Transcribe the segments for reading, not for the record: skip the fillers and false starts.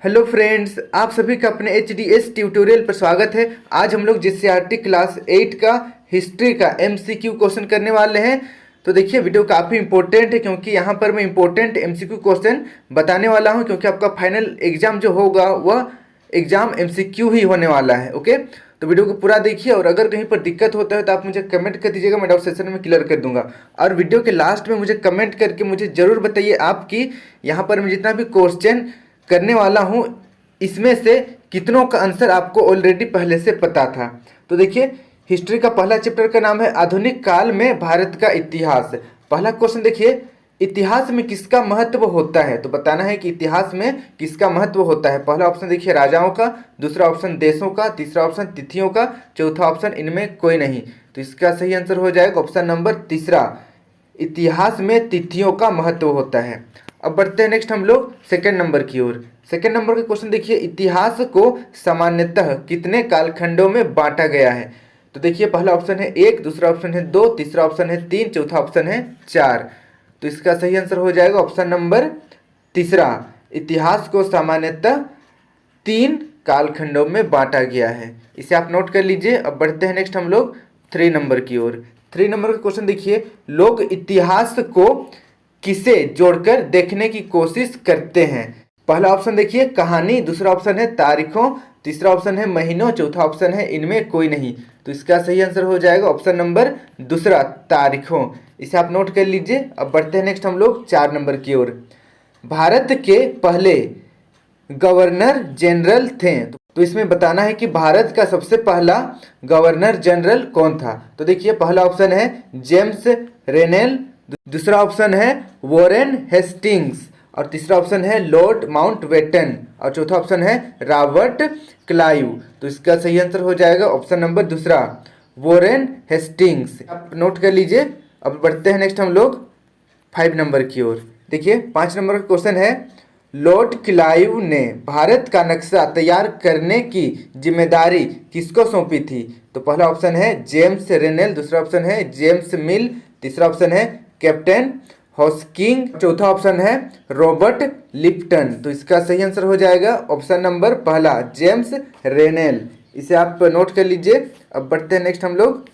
Hello friends, आप सभी का अपने एच ट्यूटोरियल पर स्वागत है। आज हम लोग जीसीईआरटी क्लास 8 का हिस्ट्री का एमसीक्यू क्वेश्चन करने वाले हैं। तो देखिए, वीडियो काफ़ी इंपॉर्टेंट है क्योंकि यहाँ पर मैं इंपॉर्टेंट एमसीक्यू क्वेश्चन बताने वाला हूँ, क्योंकि आपका फाइनल एग्जाम जो होगा वह एग्जाम एमसीक्यू ही होने वाला है। ओके, तो वीडियो को पूरा देखिए और अगर कहीं पर दिक्कत होता है तो आप मुझे कमेंट कर दीजिएगा, मैं डाउट सेशन में क्लियर कर दूंगा। और वीडियो के लास्ट में मुझे कमेंट करके मुझे ज़रूर बताइए आपकी यहाँ पर मैं जितना भी क्वेश्चन करने वाला हूँ इसमें से कितनों का आंसर आपको ऑलरेडी पहले से पता था। तो देखिए, हिस्ट्री का पहला चैप्टर का नाम है आधुनिक काल में भारत का इतिहास। पहला क्वेश्चन देखिए, इतिहास में किसका महत्व होता है? तो बताना है कि इतिहास में किसका महत्व होता है। पहला ऑप्शन देखिए राजाओं का, दूसरा ऑप्शन देशों का, तीसरा ऑप्शन तिथियों का, चौथा ऑप्शन इनमें कोई नहीं। तो इसका सही आंसर हो जाएगा ऑप्शन नंबर तीसरा, इतिहास में तिथियों का महत्व होता है। अब बढ़ते हैं नेक्स्ट हम लोग सेकंड नंबर की ओर। सेकंड नंबर का क्वेश्चन देखिए, इतिहास को सामान्यतः कितने कालखंडों में बांटा गया है? तो देखिए, पहला ऑप्शन है 1, दूसरा ऑप्शन है 2, तीसरा ऑप्शन है 3, चौथा ऑप्शन है 4। तो इसका सही आंसर हो जाएगा ऑप्शन नंबर तीसरा, इतिहास को सामान्यतः 3 कालखंडों में बांटा गया है। इसे आप नोट कर लीजिए। अब बढ़ते हैं नेक्स्ट हम लोग 3 नंबर की ओर। 3 नंबर का क्वेश्चन देखिए, लोग इतिहास को किसे जोड़कर देखने की कोशिश करते हैं? पहला ऑप्शन देखिए कहानी, दूसरा ऑप्शन है तारीखों, तीसरा ऑप्शन है महीनों, चौथा ऑप्शन है इनमें कोई नहीं। तो इसका सही आंसर हो जाएगा ऑप्शन नंबर दूसरा, तारीखों। इसे आप नोट कर लीजिए। अब बढ़ते हैं नेक्स्ट हम लोग 4 नंबर की ओर। भारत के पहले गवर्नर जनरल थे, तो इसमें बताना है कि भारत का सबसे पहला गवर्नर जनरल कौन था। तो देखिए, पहला ऑप्शन है जेम्स रेनेल, दूसरा ऑप्शन है वॉरेन हेस्टिंग्स, और तीसरा ऑप्शन है लॉर्ड माउंटबेटन, और चौथा ऑप्शन है रॉबर्ट क्लाइव। तो इसका सही आंसर हो जाएगा ऑप्शन नंबर दूसरा, वॉरेन हेस्टिंग्स। आप नोट कर लीजिए। अब बढ़ते हैं नेक्स्ट हम लोग 5 नंबर की ओर। देखिए, 5 नंबर का क्वेश्चन है, लॉर्ड क्लाइव ने भारत का नक्शा तैयार करने की जिम्मेदारी किसको सौंपी थी? तो पहला ऑप्शन है जेम्स रेनेल, दूसरा ऑप्शन है जेम्स मिल, तीसरा ऑप्शन है कैप्टन हॉस्किंग, चौथा ऑप्शन है रॉबर्ट लिप्टन। तो इसका सही आंसर हो जाएगा ऑप्शन नंबर पहला, जेम्स रेनेल। इसे आप नोट कर लीजिए। अब बढ़ते हैं नेक्स्ट हम लोग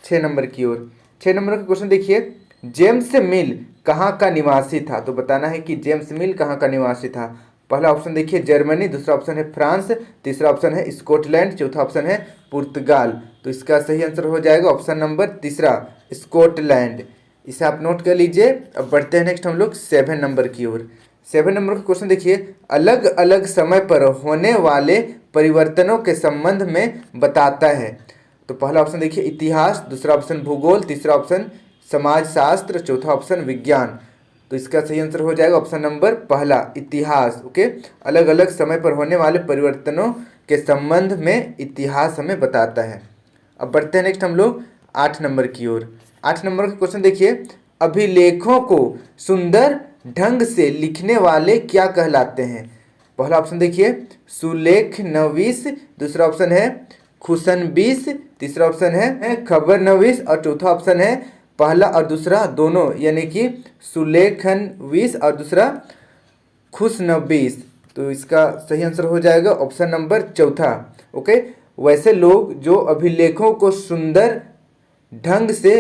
6 नंबर की ओर। 6 नंबर का क्वेश्चन देखिए, जेम्स मिल कहाँ का निवासी था? तो बताना है कि जेम्स मिल कहाँ का निवासी था। पहला ऑप्शन देखिए जर्मनी, दूसरा ऑप्शन है फ्रांस, तीसरा ऑप्शन है स्कॉटलैंड, चौथा ऑप्शन है पुर्तगाल। तो इसका सही आंसर हो जाएगा ऑप्शन नंबर तीसरा, स्कॉटलैंड। इसे आप नोट कर लीजिए। अब बढ़ते हैं नेक्स्ट हम लोग 7 नंबर की ओर। 7 नंबर का क्वेश्चन देखिए, अलग अलग समय पर होने वाले परिवर्तनों के संबंध में बताता है। तो पहला ऑप्शन देखिए इतिहास, दूसरा ऑप्शन भूगोल, तीसरा ऑप्शन समाजशास्त्र, चौथा ऑप्शन विज्ञान। तो इसका सही आंसर हो जाएगा ऑप्शन नंबर पहला, इतिहास। ओके, अलग अलग समय पर होने वाले परिवर्तनों के संबंध में इतिहास हमें बताता है। अब बढ़ते हैं नेक्स्ट हम लोग 8 नंबर की ओर। 8 नंबर का क्वेश्चन देखिए, अभिलेखों को सुंदर ढंग से लिखने वाले क्या कहलाते हैं? पहला ऑप्शन देखिए सुलेख नवीस, दूसरा ऑप्शन है खुशनबीस, तीसरा ऑप्शन है खबर नवीस, और चौथा ऑप्शन है पहला और दूसरा दोनों, यानी कि सुलेखनवीस और दूसरा खुशनबीस। तो इसका सही आंसर हो जाएगा ऑप्शन नंबर चौथा। ओके, वैसे लोग जो अभिलेखों को सुंदर ढंग से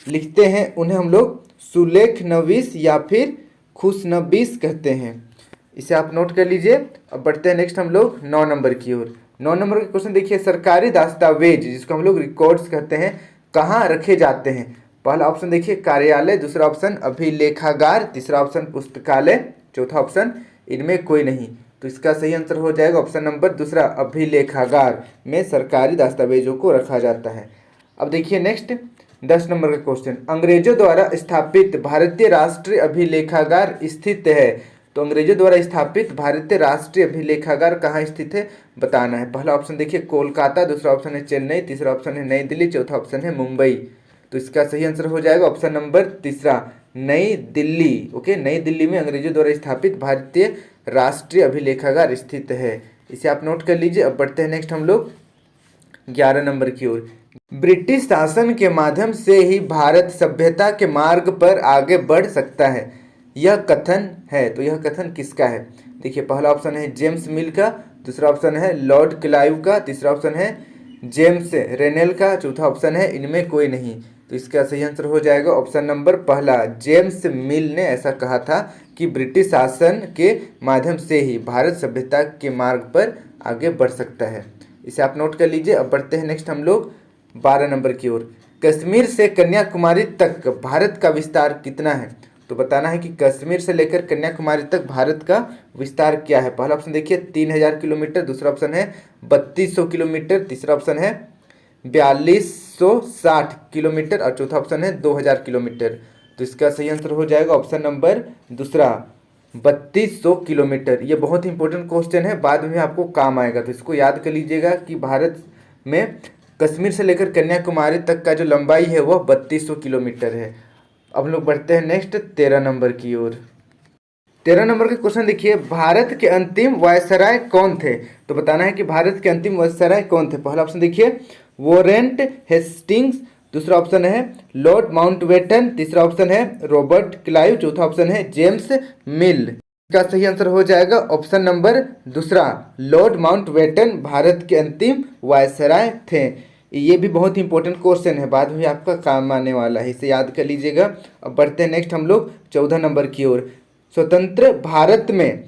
लिखते हैं उन्हें हम लोग सुलेखनवीस या फिर खुशनबीस कहते हैं। इसे आप नोट कर लीजिए। अब बढ़ते हैं नेक्स्ट हम लोग 9 नंबर की ओर। 9 नंबर का क्वेश्चन देखिए, सरकारी दस्तावेज जिसको हम लोग रिकॉर्ड्स कहते हैं कहाँ रखे जाते हैं? पहला ऑप्शन देखिए कार्यालय, दूसरा ऑप्शन अभिलेखागार, तीसरा ऑप्शन पुस्तकालय, चौथा ऑप्शन इनमें कोई नहीं। तो इसका सही आंसर हो जाएगा ऑप्शन नंबर दूसरा, अभिलेखागार में सरकारी दस्तावेजों को रखा जाता है। अब देखिए नेक्स्ट 10 नंबर का क्वेश्चन, अंग्रेजों द्वारा स्थापित भारतीय राष्ट्रीय अभिलेखागार स्थित है। तो अंग्रेजों द्वारा स्थापित भारतीय राष्ट्रीय अभिलेखागार कहाँ स्थित है बताना है। पहला ऑप्शन देखिए कोलकाता, दूसरा ऑप्शन है चेन्नई, तीसरा ऑप्शन है नई दिल्ली, चौथा ऑप्शन है मुंबई। तो इसका सही आंसर हो जाएगा ऑप्शन नंबर तीसरा, नई दिल्ली। ओके, नई दिल्ली में अंग्रेजों द्वारा स्थापित भारतीय राष्ट्रीय अभिलेखागार स्थित है। इसे आप नोट कर लीजिए। अब बढ़ते हैं नेक्स्ट हम लोग 11 नंबर की ओर। ब्रिटिश शासन के माध्यम से ही भारत सभ्यता के मार्ग पर आगे बढ़ सकता है, यह कथन है, तो यह कथन किसका है? देखिए पहला ऑप्शन है जेम्स मिल का, दूसरा ऑप्शन है लॉर्ड क्लाइव का, तीसरा ऑप्शन है जेम्स रेनेल का, चौथा ऑप्शन है इनमें कोई नहीं। तो इसका सही आंसर हो जाएगा ऑप्शन नंबर पहला। जेम्स मिल ने ऐसा कहा था कि ब्रिटिश शासन के माध्यम से ही भारत सभ्यता के मार्ग पर आगे बढ़ सकता है। इसे आप नोट कर लीजिए। अब बढ़ते हैं नेक्स्ट हम लोग 12 नंबर की ओर। कश्मीर से कन्याकुमारी तक भारत का विस्तार कितना है? तो बताना है कि कश्मीर से लेकर कन्याकुमारी तक भारत का विस्तार क्या है। पहला ऑप्शन देखिए 3000 किलोमीटर, दूसरा ऑप्शन है 3200 किलोमीटर, तीसरा ऑप्शन है 4260 किलोमीटर और चौथा ऑप्शन है 2000 किलोमीटर। तो इसका सही आंसर हो जाएगा ऑप्शन नंबर दूसरा 3200 किलोमीटर। ये बहुत ही इंपॉर्टेंट क्वेश्चन है, बाद में आपको काम आएगा, तो इसको याद कर लीजिएगा कि भारत में कश्मीर से लेकर कन्याकुमारी तक का जो लंबाई है वह 3200 किलोमीटर है। अब हम लोग बढ़ते हैं नेक्स्ट 13 नंबर की ओर। 13 नंबर का क्वेश्चन देखिए, भारत के अंतिम वायसराय कौन थे? तो बताना है कि भारत के अंतिम वायसराय कौन थे। पहला ऑप्शन देखिए वॉरेंट हेस्टिंग्स, दूसरा ऑप्शन है लॉर्ड माउंटबेटन, तीसरा ऑप्शन है रॉबर्ट क्लाइव, चौथा ऑप्शन है जेम्स मिल। इसका सही आंसर हो जाएगा ऑप्शन नंबर दूसरा लॉर्ड माउंटबेटन भारत के अंतिम वायसराय थे। ये भी बहुत ही इंपॉर्टेंट क्वेश्चन है, बाद में आपका काम आने वाला है, इसे याद कर लीजिएगा। अब बढ़ते हैं नेक्स्ट हम लोग 14 नंबर की ओर। स्वतंत्र भारत में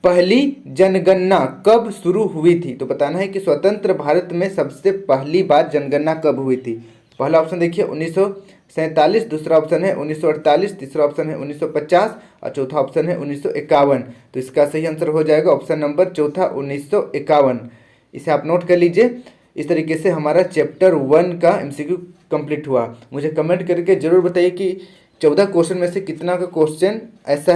पहली जनगणना कब शुरू हुई थी? तो बताना है कि स्वतंत्र भारत में सबसे पहली बार जनगणना कब हुई थी। पहला ऑप्शन देखिए 1947, दूसरा ऑप्शन है 1948, तीसरा ऑप्शन है 1950 और चौथा ऑप्शन है 1951। तो इसका सही आंसर हो जाएगा ऑप्शन नंबर चौथा 1951। इसे आप नोट कर लीजिए। इस तरीके से हमारा चैप्टर 1 का एमसीक्यू कंप्लीट हुआ। मुझे कमेंट करके जरूर बताइए कि 14 क्वेश्चन में से कितना क्वेश्चन ऐसा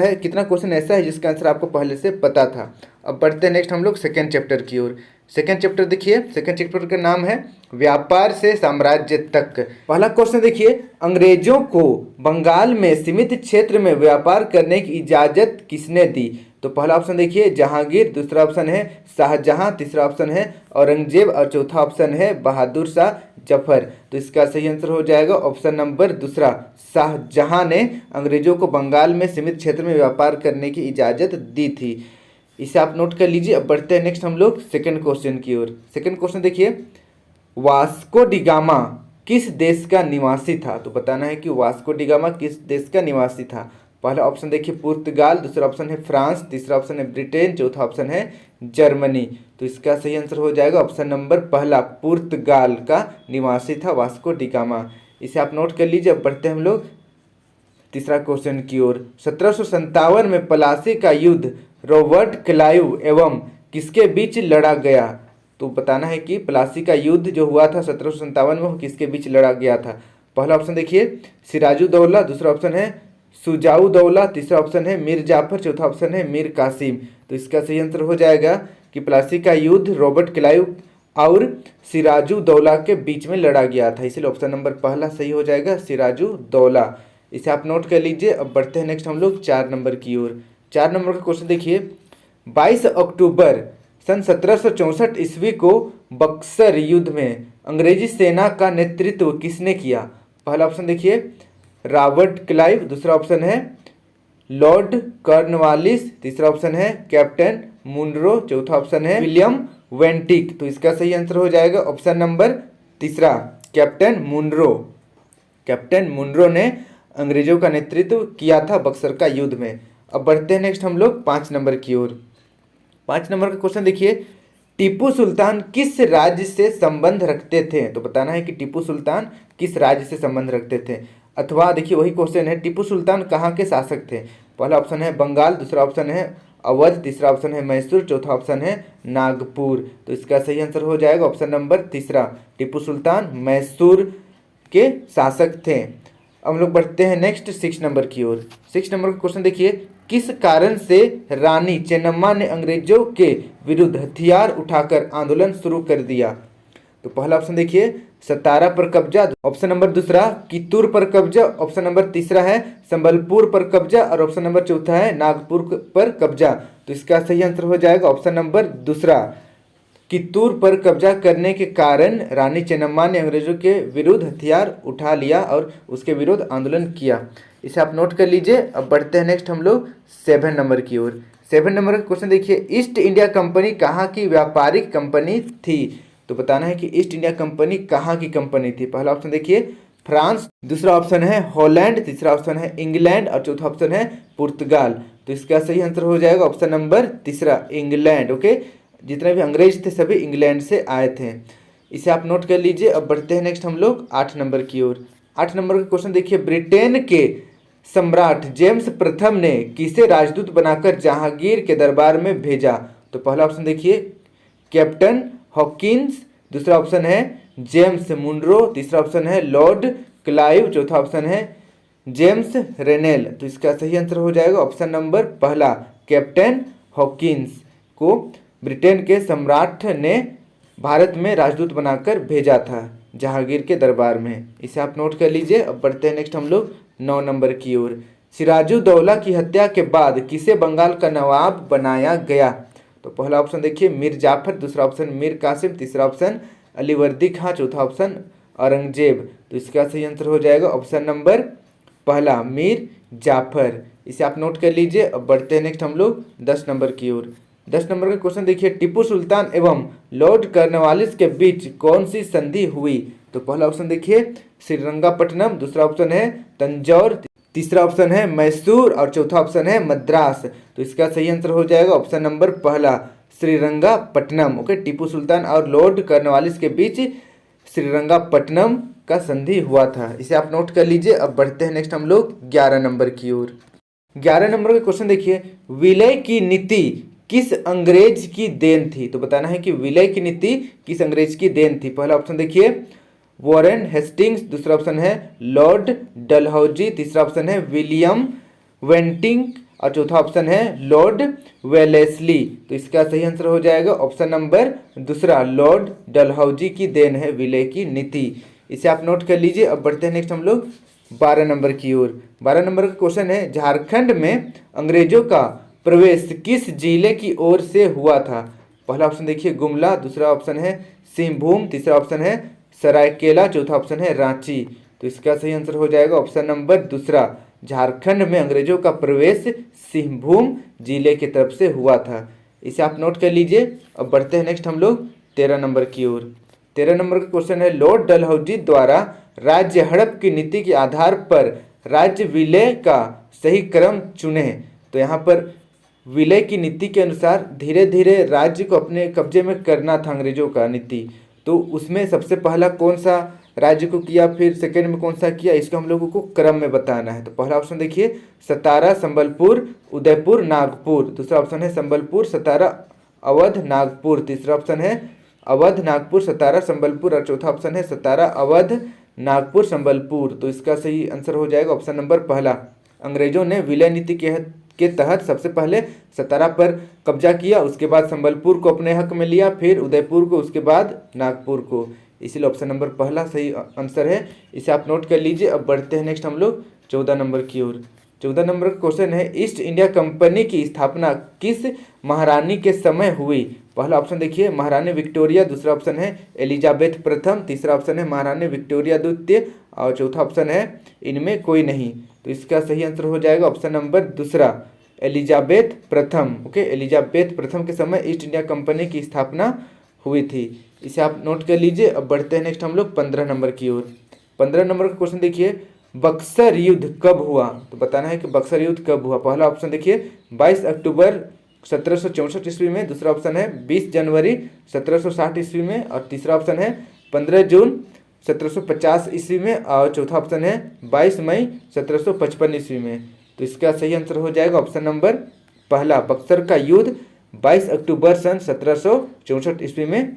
है जिसका आंसर आपको पहले से पता था। अब बढ़ते हैं नेक्स्ट हम लोग सेकेंड चैप्टर की ओर। सेकेंड चैप्टर देखिए, सेकेंड चैप्टर का नाम है व्यापार से साम्राज्य तक। पहला क्वेश्चन देखिए, अंग्रेजों को बंगाल में सीमित क्षेत्र में व्यापार करने की इजाजत किसने दी? तो पहला ऑप्शन देखिए जहांगीर, दूसरा ऑप्शन है शाहजहां, तीसरा ऑप्शन है औरंगजेब और चौथा ऑप्शन है बहादुर शाह जफर। तो इसका सही आंसर हो जाएगा ऑप्शन नंबर दूसरा, शाहजहां ने अंग्रेजों को बंगाल में सीमित क्षेत्र में व्यापार करने की इजाज़त दी थी। इसे आप नोट कर लीजिए। अब बढ़ते हैं नेक्स्ट हम लोग सेकंड क्वेश्चन की ओर। सेकंड क्वेश्चन देखिए, वास्को डी गामा किस देश का निवासी था? तो बताना है कि वास्को डी गामा किस देश का निवासी था। पहला ऑप्शन देखिए पुर्तगाल, दूसरा ऑप्शन है फ्रांस, तीसरा ऑप्शन है ब्रिटेन, चौथा ऑप्शन है जर्मनी। तो इसका सही आंसर हो जाएगा ऑप्शन नंबर पहला, पुर्तगाल का निवासी था वास्को डी गामा। इसे आप नोट कर लीजिए। अब बढ़ते हैं हम लोग तीसरा क्वेश्चन की ओर। 1757 में प्लासी का युद्ध रॉबर्ट क्लाइव एवं किसके बीच लड़ा गया? तो बताना है कि प्लासी का युद्ध जो हुआ था 1757 में वो किसके बीच लड़ा गया था। पहला ऑप्शन देखिए सिराजुद्दौला, दूसरा ऑप्शन है शुजाउद्दौला, तीसरा ऑप्शन है मीर जाफर, चौथा ऑप्शन है मीर कासिम। तो इसका सही आंसर हो जाएगा कि प्लासी का युद्ध रॉबर्ट क्लाइव और सिराजुद्दौला के बीच में लड़ा गया था, इसलिए ऑप्शन नंबर पहला सही हो जाएगा सिराजुद्दौला। इसे आप नोट कर लीजिए। अब बढ़ते हैं नेक्स्ट हम लोग 4 नंबर की ओर। 4 नंबर का क्वेश्चन देखिए, 22 अक्टूबर सन 1764 ईस्वी को बक्सर युद्ध में अंग्रेजी सेना का नेतृत्व किसने किया? पहला ऑप्शन देखिए रॉबर्ट क्लाइव, दूसरा ऑप्शन है लॉर्ड कॉर्नवालिस, तीसरा ऑप्शन है कैप्टन मुनरो, चौथा ऑप्शन है विलियम वेंटिक। तो इसका सही आंसर हो जाएगा ऑप्शन नंबर तीसरा, कैप्टन मुनरो। कैप्टन मुनरो ने अंग्रेजों का नेतृत्व किया था बक्सर का युद्ध में। अब बढ़ते हैं नेक्स्ट हम लोग 5 नंबर की ओर। 5 नंबर का क्वेश्चन देखिए, टीपू सुल्तान किस राज्य से संबंध रखते थे? तो बताना है कि टीपू सुल्तान किस राज्य से संबंध रखते थे। अथवा देखिए वही क्वेश्चन है, टीपू सुल्तान कहाँ के शासक थे? पहला ऑप्शन है बंगाल, दूसरा ऑप्शन है अवध, तीसरा ऑप्शन है मैसूर, चौथा ऑप्शन है नागपुर। तो इसका सही आंसर हो जाएगा ऑप्शन नंबर तीसरा, टीपू सुल्तान मैसूर के शासक थे। अब हम लोग बढ़ते हैं नेक्स्ट 6 नंबर की ओर। 6 नंबर का क्वेश्चन देखिए, किस कारण से रानी चेन्नम्मा ने अंग्रेजों के विरुद्ध हथियार उठाकर आंदोलन शुरू कर दिया? तो पहला ऑप्शन देखिए सतारा पर कब्जा, ऑप्शन नंबर दूसरा कित्तूर पर कब्जा, ऑप्शन नंबर तीसरा है संबलपुर पर कब्जा और ऑप्शन नंबर चौथा है नागपुर पर कब्जा। तो इसका सही आंसर हो जाएगा ऑप्शन नंबर दूसरा, कित्तूर पर कब्जा करने के कारण रानी चेन्नम्मा ने अंग्रेजों के विरुद्ध हथियार उठा लिया और उसके विरुद्ध आंदोलन किया। इसे आप नोट कर लीजिए। अब बढ़ते हैं नेक्स्ट हम लोग 7 नंबर की ओर। 7 नंबर का क्वेश्चन देखिए, ईस्ट इंडिया कंपनी कहाँ की व्यापारिक कंपनी थी? तो बताना है कि ईस्ट इंडिया कंपनी कहाँ की कंपनी थी। पहला ऑप्शन देखिए फ्रांस, दूसरा ऑप्शन है हॉलैंड, तीसरा ऑप्शन है इंग्लैंड और चौथा ऑप्शन है पुर्तगाल। तो इसका सही आंसर हो जाएगा ऑप्शन नंबर तीसरा, इंग्लैंड। ओके, जितने भी अंग्रेज थे सभी इंग्लैंड से आए थे। इसे आप नोट कर लीजिए। अब बढ़ते हैं नेक्स्ट हम लोग 8 नंबर की ओर। 8 नंबर का क्वेश्चन देखिए, ब्रिटेन के सम्राट जेम्स प्रथम ने किसे राजदूत बनाकर जहांगीर के दरबार में भेजा? तो पहला ऑप्शन देखिए कैप्टन हॉकिंस, दूसरा ऑप्शन है जेम्स मुनरो, तीसरा ऑप्शन है लॉर्ड क्लाइव, चौथा ऑप्शन है जेम्स रेनेल। तो इसका सही आंसर हो जाएगा ऑप्शन नंबर पहला, कैप्टन हॉकिंस को ब्रिटेन के सम्राट ने भारत में राजदूत बनाकर भेजा था जहांगीर के दरबार में। इसे आप नोट कर लीजिए। अब बढ़ते हैं नेक्स्ट हम लोग 9 नंबर की ओर। सिराजुद्दौला की हत्या के बाद किसे बंगाल का नवाब बनाया गया? तो पहला ऑप्शन देखिए मीर जाफर, दूसरा ऑप्शन मीर कासिम, तीसरा ऑप्शन अलीवर्दी खां, चौथा ऑप्शन औरंगजेब। तो इसका सही आंसर हो जाएगा ऑप्शन नंबर पहला, मीर जाफर। इसे आप नोट कर लीजिए। अब बढ़ते हैं नेक्स्ट हम लोग 10 नंबर की ओर। 10 नंबर का क्वेश्चन देखिए, टीपू सुल्तान एवं लॉर्ड कॉर्नवालिस के बीच कौन सी संधि हुई? तो पहला ऑप्शन देखिए श्रीरंगापट्टनम, दूसरा ऑप्शन है तंजौर, तीसरा ऑप्शन है मैसूर और चौथा ऑप्शन है मद्रास। तो इसका सही आंसर हो जाएगा ऑप्शन नंबर पहला, श्रीरंगापट्टनम। ओके, टीपू सुल्तान और लॉर्ड कॉर्नवालिस के बीच श्रीरंगापट्टनम का संधि हुआ था। इसे आप नोट कर लीजिए। अब बढ़ते हैं नेक्स्ट हम लोग 11 नंबर की ओर। 11 नंबर का क्वेश्चन देखिए, विलय की नीति किस अंग्रेज की देन थी? तो बताना है कि विलय की नीति किस अंग्रेज की देन थी। पहला ऑप्शन देखिए वॉरेन हेस्टिंग्स, दूसरा ऑप्शन है लॉर्ड डलहौजी, तीसरा ऑप्शन है विलियम वेंटिंग और चौथा ऑप्शन है लॉर्ड वेलेस्ली। तो इसका सही आंसर हो जाएगा ऑप्शन नंबर दूसरा, लॉर्ड डलहौजी की देन है विलय की नीति। इसे आप नोट कर लीजिए। अब बढ़ते हैं नेक्स्ट हम लोग 12 नंबर की ओर। 12 नंबर का क्वेश्चन है, झारखंड में अंग्रेजों का प्रवेश किस जिले की ओर से हुआ था? पहला ऑप्शन देखिए गुमला, दूसरा ऑप्शन है सिंहभूम, तीसरा ऑप्शन है सरायकेला, चौथा ऑप्शन है रांची। तो इसका सही आंसर हो जाएगा ऑप्शन नंबर दूसरा, झारखंड में अंग्रेजों का प्रवेश सिंहभूम जिले की तरफ से हुआ था। इसे आप नोट कर लीजिए। अब बढ़ते हैं नेक्स्ट हम लोग 13 नंबर की ओर। 13 नंबर का क्वेश्चन है, लॉर्ड डलहौजी द्वारा राज्य हड़प की नीति के आधार पर राज्य विलय का सही क्रम चुने। तो यहाँ पर विलय की नीति के अनुसार धीरे धीरे राज्य को अपने कब्जे में करना था अंग्रेजों का नीति। तो उसमें सबसे पहला कौन सा राज्य को किया, फिर सेकेंड में कौन सा किया, इसको हम लोगों को क्रम में बताना है। तो पहला ऑप्शन देखिए सतारा, संबलपुर, उदयपुर, नागपुर, दूसरा ऑप्शन है संबलपुर, सतारा, अवध, नागपुर, तीसरा ऑप्शन है अवध, नागपुर, सतारा, संबलपुर और चौथा ऑप्शन है सतारा, अवध, नागपुर, संबलपुर। तो इसका सही आंसर हो जाएगा ऑप्शन नंबर पहला। अंग्रेजों ने विलय नीति के तहत सबसे पहले सतारा पर कब्जा किया, उसके बाद संबलपुर को अपने हक में लिया, फिर उदयपुर को, उसके बाद नागपुर को। इसीलिए ऑप्शन नंबर पहला सही आंसर है। इसे आप नोट कर लीजिए। अब बढ़ते हैं नेक्स्ट हम लोग 14 नंबर की ओर। 14 नंबर का क्वेश्चन है, ईस्ट इंडिया कंपनी की स्थापना किस महारानी के समय हुई? पहला ऑप्शन देखिए महारानी विक्टोरिया, दूसरा ऑप्शन है एलिजाबेथ प्रथम, तीसरा ऑप्शन है महारानी विक्टोरिया द्वितीय और चौथा ऑप्शन है इनमें कोई नहीं। तो इसका सही आंसर हो जाएगा ऑप्शन नंबर दूसरा, एलिजाबेथ प्रथम। ओके, एलिजाबेथ प्रथम के समय ईस्ट इंडिया कंपनी की स्थापना हुई थी। इसे आप नोट कर लीजिए। अब बढ़ते हैं नेक्स्ट हम लोग 15 नंबर की ओर। 15 नंबर का क्वेश्चन देखिए, बक्सर युद्ध कब हुआ? तो बताना है कि बक्सर युद्ध कब हुआ। पहला ऑप्शन देखिए 22 अक्टूबर 1764 ईस्वी में, दूसरा ऑप्शन है 20 जनवरी 1760 ईस्वी में और तीसरा ऑप्शन है 15 जून 1750 ईस्वी में और चौथा ऑप्शन है 22 मई 1755 ईस्वी में। तो इसका सही आंसर हो जाएगा ऑप्शन नंबर पहला, बक्सर का युद्ध 22 अक्टूबर सन 1764 ईस्वी में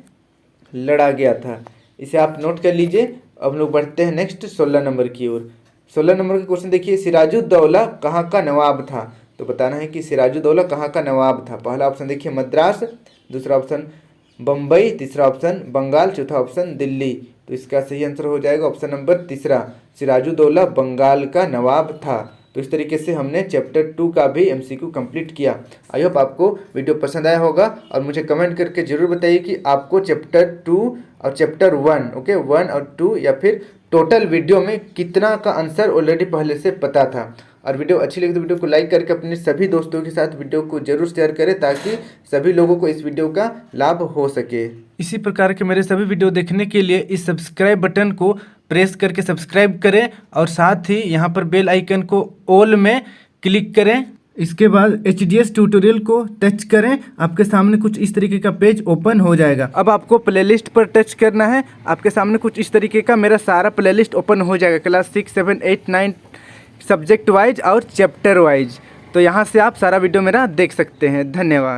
लड़ा गया था। इसे आप नोट कर लीजिए। अब लोग बढ़ते हैं नेक्स्ट 16 नंबर की ओर। 16 नंबर का क्वेश्चन देखिए, सिराजुद्दौला कहाँ का नवाब था? तो बताना है कि सिराजुद्दौला कहाँ का नवाब था। पहला ऑप्शन देखिए मद्रास, दूसरा ऑप्शन बम्बई, तीसरा ऑप्शन बंगाल, चौथा ऑप्शन दिल्ली। तो इसका सही आंसर हो जाएगा ऑप्शन नंबर तीसरा, सिराजुद्दौला बंगाल का नवाब था। तो इस तरीके से हमने चैप्टर 2 का भी MCQ कंप्लीट किया। आई होप आपको वीडियो पसंद आया होगा और मुझे कमेंट करके जरूर बताइए कि आपको चैप्टर 2 और चैप्टर 1 ओके 1 और 2 या फिर टोटल वीडियो में कितना का आंसर ऑलरेडी पहले से पता था। और वीडियो अच्छी लगी तो वीडियो को लाइक करके अपने सभी दोस्तों के साथ वीडियो को जरूर शेयर करें ताकि सभी लोगों को इस वीडियो का लाभ हो सके। इसी प्रकार के मेरे सभी वीडियो देखने के लिए इस सब्सक्राइब बटन को प्रेस करके सब्सक्राइब करें और साथ ही यहाँ पर बेल आइकन को ऑल में क्लिक करें। इसके बाद HDS ट्यूटोरियल को टच करें, आपके सामने कुछ इस तरीके का पेज ओपन हो जाएगा। अब आपको प्लेलिस्ट पर टच करना है, आपके सामने कुछ इस तरीके का मेरा सारा प्लेलिस्ट ओपन हो जाएगा, क्लास 6, 7, 8, 9 सब्जेक्ट वाइज और चैप्टर वाइज। तो यहाँ से आप सारा वीडियो मेरा देख सकते हैं। धन्यवाद।